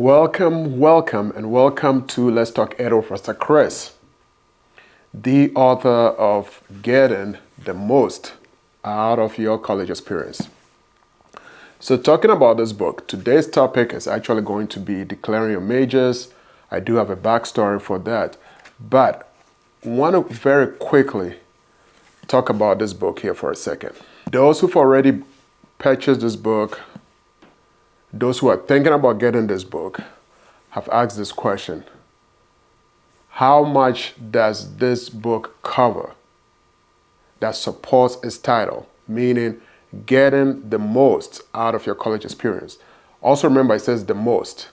Welcome, and welcome to Let's Talk Ed with Pastor Chris, the author of Getting the Most Out of Your College Experience. So talking about this book, today's topic is actually going to be declaring your majors. I do have a backstory for that, but I want to very quickly talk about this book here for a second. Those who've already purchased this book, those who are thinking about getting this book, have asked this question: how much does this book cover that supports its title, meaning getting the most out of your college experience? Also remember, it says the most.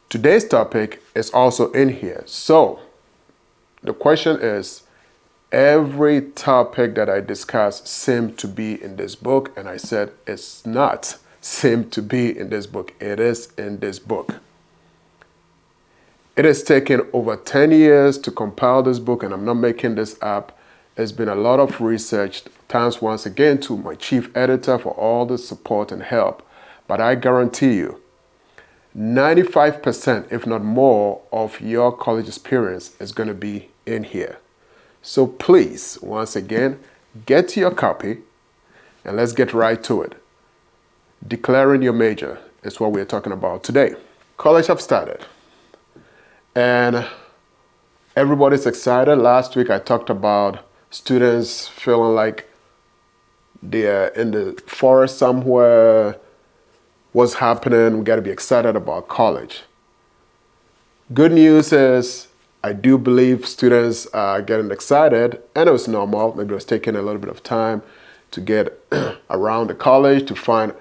Today's topic is also in here. So the question is, every topic that I discuss seemed to be in this book, and I said it's not seem to be in this book. It is in this book. It has taken over 10 years to compile this book, and I'm not making this up. It's been a lot of research. Thanks once again to my chief editor for all the support and help. But I guarantee you, 95%, if not more, of your college experience is going to be in here. So please, once again, get your copy and let's get right to it. Declaring your major is what we're talking about today. College have started and everybody's excited. Last week I talked about students feeling like they're in the forest somewhere. What's happening? We got to be excited about college. Good news is I do believe students are getting excited, and it was normal. Maybe it was taking a little bit of time to get around the college, to find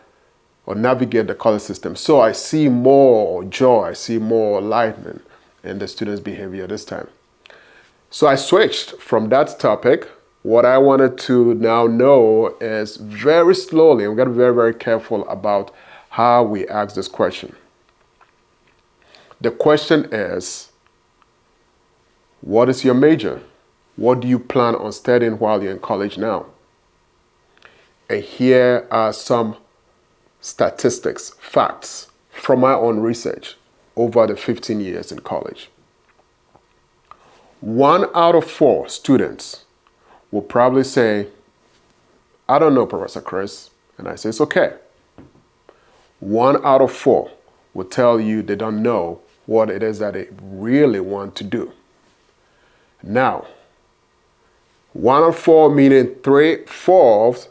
or navigate the college system. So I see more joy, I see more lightning in the students' behavior this time. So I switched from that topic. What I wanted to now know is very slowly, and we've got to be very, very careful about how we ask this question. The question is, what is your major? What do you plan on studying while you're in college now? And here are some statistics, facts from my own research over the 15 years in college. 1 out of 4 students will probably say, I don't know, Professor Chris. And I say, it's okay. 1 out of 4 will tell you they don't know what it is that they really want to do. Now, 1 out of 4 meaning 3/4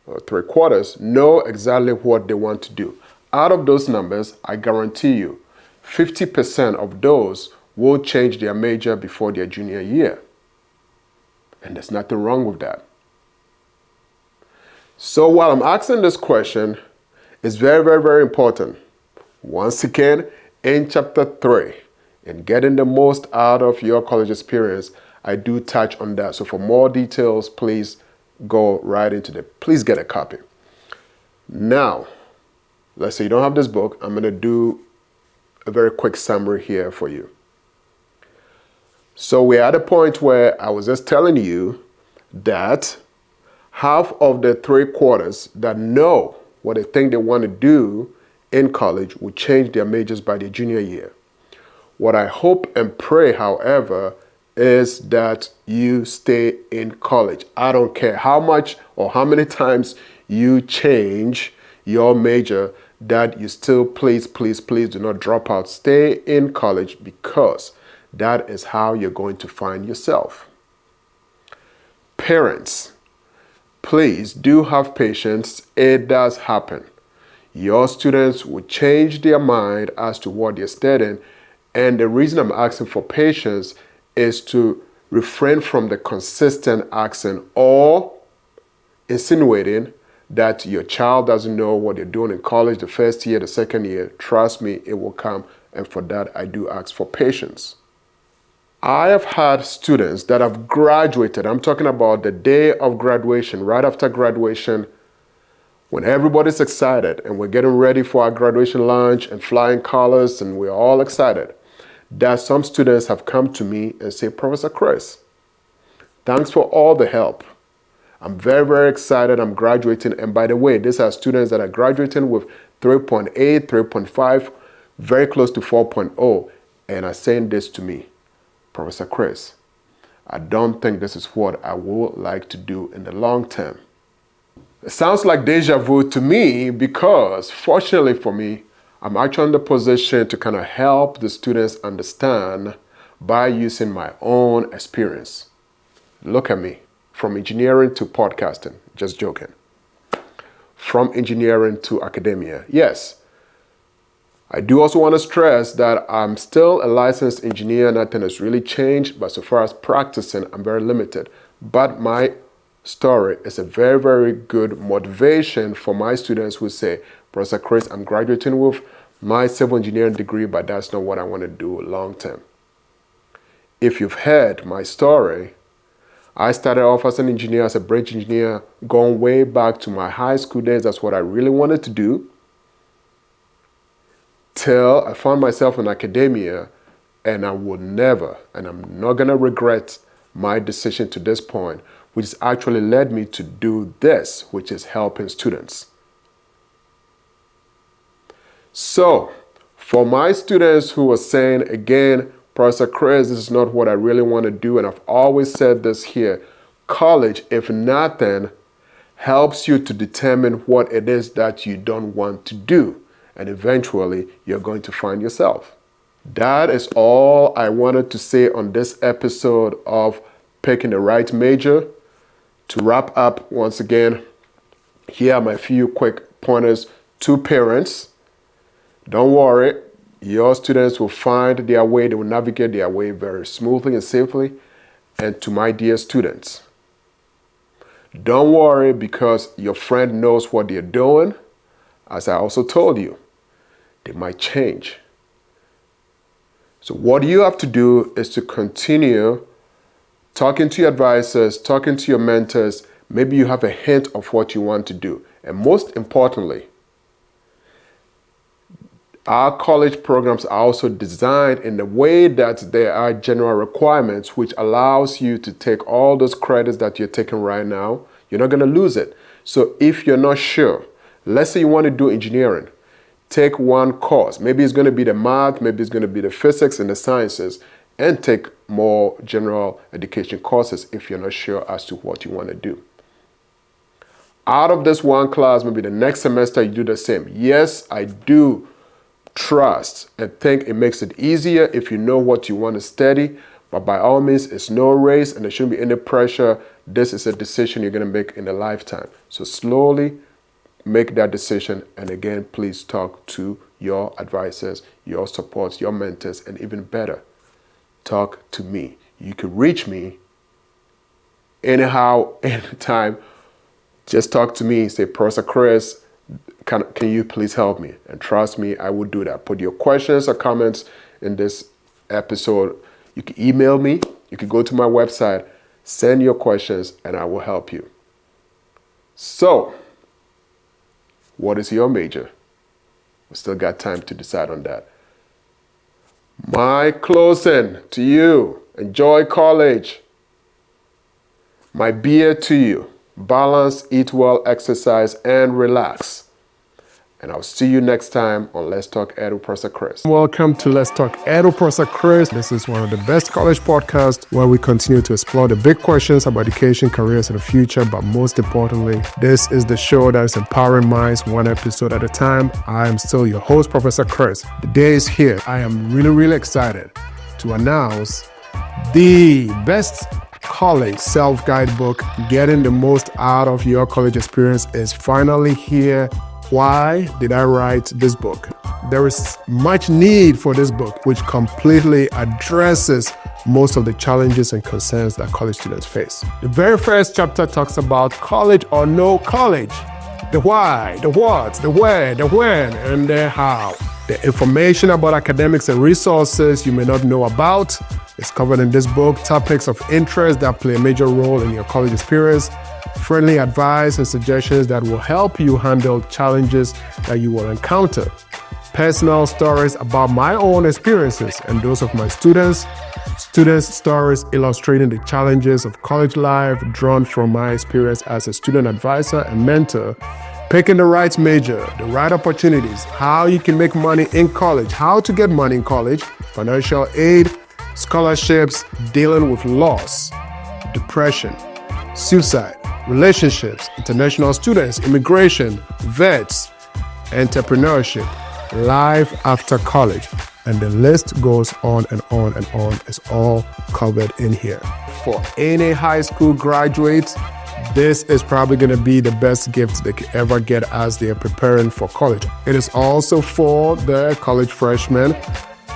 or 3/4 know exactly what they want to do. Out of those numbers, I guarantee you, 50% of those will change their major before their junior year. And there's nothing wrong with that. So while I'm asking this question, it's very, very, very important. Once again, in chapter 3, in getting the most out of your college experience, I do touch on that. So for more details, please go right into it. Please get a copy. Now, let's say you don't have this book. I'm going to do a very quick summary here for you. So we're at a point where I was just telling you that half of the 3/4 that know what they think they want to do in college will change their majors by their junior year. What I hope and pray, however, is that you stay in college. I don't care how much or how many times you change your major, that you still please do not drop out. Stay in college, because that is how you're going to find yourself. Parents, please do have patience. It does happen. Your students will change their mind as to what they're studying. And the reason I'm asking for patience is to refrain from the consistent accent or insinuating that your child doesn't know what they're doing in college the first year, the second year. Trust me, it will come. And for that, I do ask for patience. I have had students that have graduated. I'm talking about the day of graduation, right after graduation, when everybody's excited and we're getting ready for our graduation lunch and flying colors and we're all excited, that some students have come to me and say, Professor Chris, thanks for all the help. I'm very, very excited. I'm graduating. And by the way, these are students that are graduating with 3.8, 3.5 very close to 4.0, and are saying this to me, Professor Chris, I don't think this is what I would like to do in the long term. It sounds like deja vu to me because, fortunately for me, I'm actually in the position to kind of help the students understand by using my own experience. Look at me, from engineering to podcasting, just joking. From engineering to academia, yes. I do also want to stress that I'm still a licensed engineer. Nothing has really changed, but so far as practicing, I'm very limited. But my story is a very, very good motivation for my students who say, Professor Chris, I'm graduating with my civil engineering degree, but that's not what I want to do long term. If you've heard my story, I started off as an engineer, as a bridge engineer, going way back to my high school days. That's what I really wanted to do. Till I found myself in academia, and I would never, and I'm not going to regret my decision to this point, which has actually led me to do this, which is helping students. So, for my students who are saying, again, Professor Chris, this is not what I really want to do, and I've always said this here, college, if nothing, helps you to determine what it is that you don't want to do. And eventually, you're going to find yourself. That is all I wanted to say on this episode of Picking the Right Major. To wrap up, once again, here are my few quick pointers to parents. Don't worry, your students will find their way, they will navigate their way very smoothly and safely. And to my dear students, don't worry because your friend knows what they're doing. As I also told you, they might change. So what you have to do is to continue talking to your advisors, talking to your mentors. Maybe you have a hint of what you want to do. And most importantly, our college programs are also designed in the way that there are general requirements, which allows you to take all those credits that you're taking right now. You're not going to lose it. So if you're not sure, let's say you want to do engineering, take one course. Maybe it's going to be the math, maybe it's going to be the physics and the sciences, and take more general education courses if you're not sure as to what you want to do. Out of this one class, maybe the next semester you do the same. Yes, I do trust and think it makes it easier if you know what you want to study, but by all means, it's no race and there shouldn't be any pressure. This is a decision you're going to make in a lifetime. So slowly make that decision, and again, please talk to your advisors, your supports, your mentors, and even better, talk to me. You can reach me anyhow, anytime. Just talk to me, say, Professor Chris, can you please help me? And trust me, I will do that. Put your questions or comments in this episode. You can email me, you can go to my website, send your questions, and I will help you. So, what is your major? We still got time to decide on that. My closing to you, enjoy college. My beer to you, balance, eat well, exercise, and relax. And I'll see you next time on Let's Talk Ed with Professor Chris. Welcome to Let's Talk Ed with Professor Chris. This is one of the best college podcasts where we continue to explore the big questions about education, careers, and the future. But most importantly, this is the show that is empowering minds one episode at a time. I am still your host, Professor Chris. The day is here. I am really, really excited to announce the best college self-guide book, Getting the Most Out of Your College Experience, is finally here. Why did I write this book? There is much need for this book, which completely addresses most of the challenges and concerns that college students face. The very first chapter talks about college or no college, the why, the what, the where, the when, and the how. The information about academics and resources you may not know about is covered in this book. Topics of interest that play a major role in your college experience, friendly advice and suggestions that will help you handle challenges that you will encounter, personal stories about my own experiences and those of my students stories illustrating the challenges of college life drawn from my experience as a student advisor and mentor, picking the right major, the right opportunities, how you can make money in college, how to get money in college, financial aid, scholarships, dealing with loss, depression, suicide, relationships, international students, immigration, vets, entrepreneurship, life after college, and the list goes on and on and on. It's all covered in here. For any high school graduates, this is probably going to be the best gift they could ever get as they are preparing for college. It is also for the college freshmen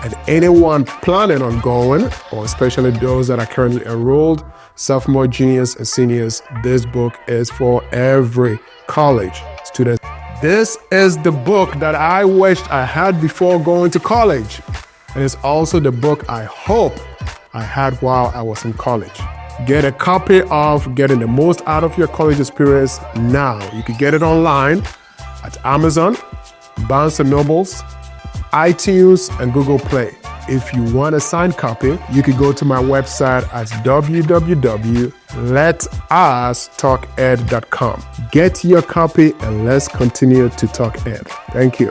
and anyone planning on going, or especially those that are currently enrolled, sophomore, juniors, and seniors. This book is for every college student. This is the book that I wished I had before going to college. And it's also the book I hope I had while I was in college. Get a copy of Getting the Most Out of Your College Experience now. You can get it online at Amazon, Barnes & Nobles, iTunes, and Google Play. If you want a signed copy, you can go to my website at www.letustalked.com. Get your copy and let's continue to talk ed. Thank you.